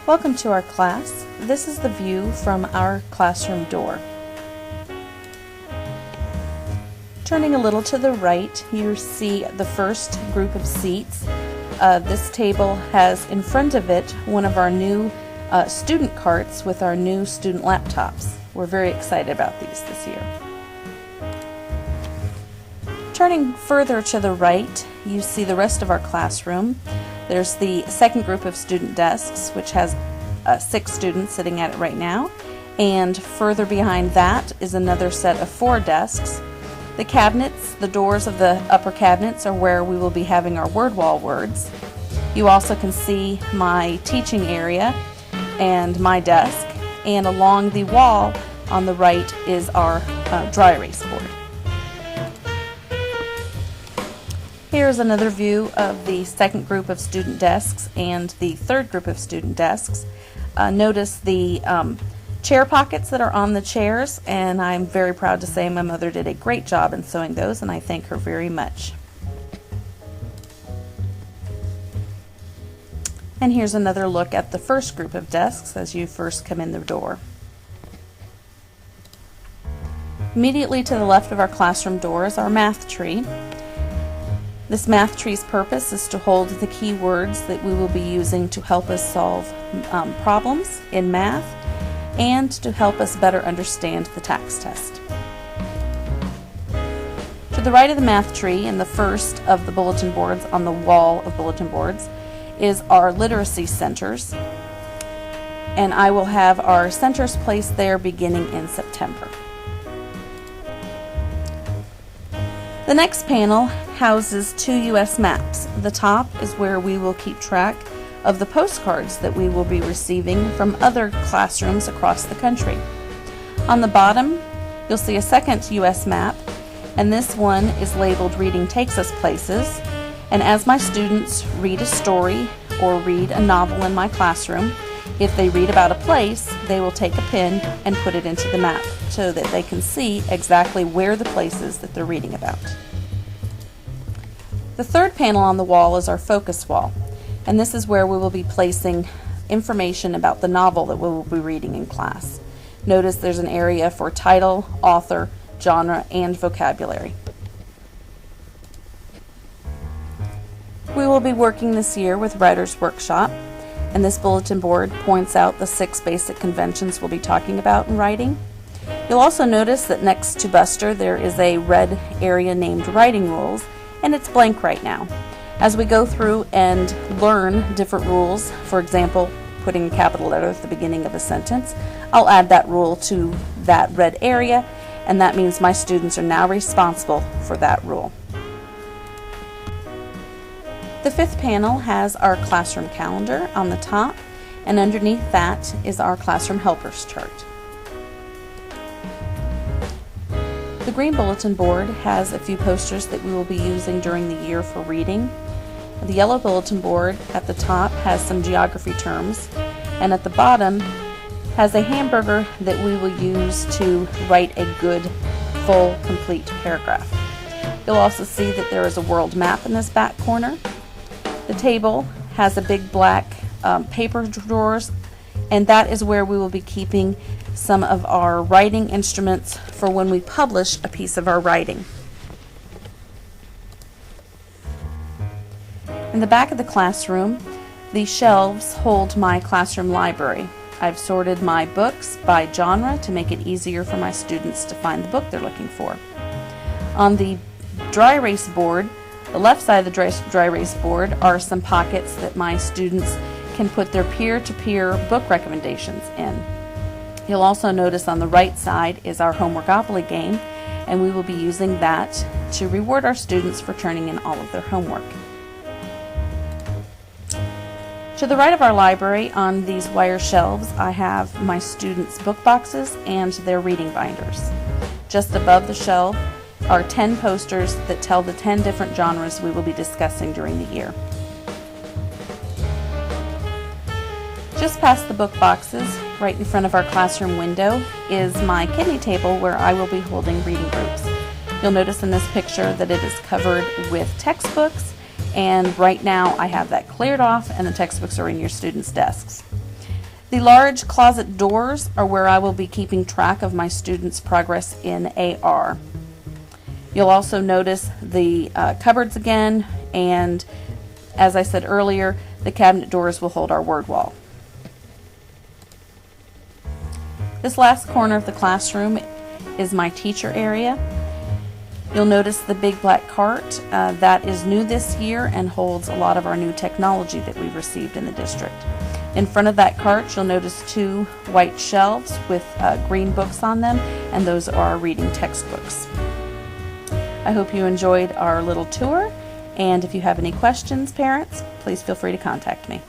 Welcome to our class. This is the view from our classroom door. Turning a little to the right, you see the first group of seats. This table has in front of it one of our new student carts with our new student laptops. We're very excited about these this year. Turning further to the right, you see the rest of our classroom. There's the second group of student desks, which has 6 students sitting at it right now, and further behind that is another set of 4 desks. The cabinets, the doors of the upper cabinets, are where we will be having our word wall words. You also can see my teaching area and my desk, and along the wall on the right is our dry erase board. Here's another view of the second group of student desks and the third group of student desks. Notice the chair pockets that are on the chairs, and I'm very proud to say my mother did a great job in sewing those, and I thank her very much. And here's another look at the first group of desks as you first come in the door. Immediately to the left of our classroom door is our math tree. This math tree's purpose is to hold the key words that we will be using to help us solve problems in math and to help us better understand the tax test. To the right of the math tree, and the first of the bulletin boards on the wall of bulletin boards, is our literacy centers, and I will have our centers placed there beginning in September. The next panel houses 2 U.S. maps. The top is where we will keep track of the postcards that we will be receiving from other classrooms across the country. On the bottom, you'll see a second U.S. map, and this one is labeled Reading Takes Us Places. And as my students read a story or read a novel in my classroom, if they read about a place, they will take a pin and put it into the map so that they can see exactly where the place is that they're reading about. The third panel on the wall is our focus wall, and this is where we will be placing information about the novel that we will be reading in class. Notice there's an area for title, author, genre, and vocabulary. We will be working this year with Writer's Workshop, and this bulletin board points out the 6 basic conventions we'll be talking about in writing. You'll also notice that next to Buster there is a red area named Writing Rules, and it's blank right now. As we go through and learn different rules, for example, putting a capital letter at the beginning of a sentence, I'll add that rule to that red area, and that means my students are now responsible for that rule. The 5th panel has our classroom calendar on the top, and underneath that is our classroom helpers chart. The green bulletin board has a few posters that we will be using during the year for reading. The yellow bulletin board at the top has some geography terms, and at the bottom has a hamburger that we will use to write a good, full, complete paragraph. You'll also see that there is a world map in this back corner. The table has a big black paper drawers, and that is where we will be keeping some of our writing instruments for when we publish a piece of our writing. In the back of the classroom, the shelves hold my classroom library. I've sorted my books by genre to make it easier for my students to find the book they're looking for. On the dry erase board, the left side of the dry erase board, are some pockets that my students can put their peer-to-peer book recommendations in. You'll also notice on the right side is our Homeworkopoly game, and we will be using that to reward our students for turning in all of their homework. To the right of our library on these wire shelves, I have my students' book boxes and their reading binders. Just above the shelf are 10 posters that tell the 10 different genres we will be discussing during the year. Just past the book boxes, right in front of our classroom window, is my kidney table where I will be holding reading groups. You'll notice in this picture that it is covered with textbooks, and right now I have that cleared off and the textbooks are in your students' desks. The large closet doors are where I will be keeping track of my students' progress in AR. You'll also notice the cupboards again, and as I said earlier, the cabinet doors will hold our word wall. This last corner of the classroom is my teacher area. You'll notice the big black cart that is new this year and holds a lot of our new technology that we've received in the district. In front of that cart, you'll notice 2 white shelves with green books on them, and those are our reading textbooks. I hope you enjoyed our little tour, and if you have any questions, parents, please feel free to contact me.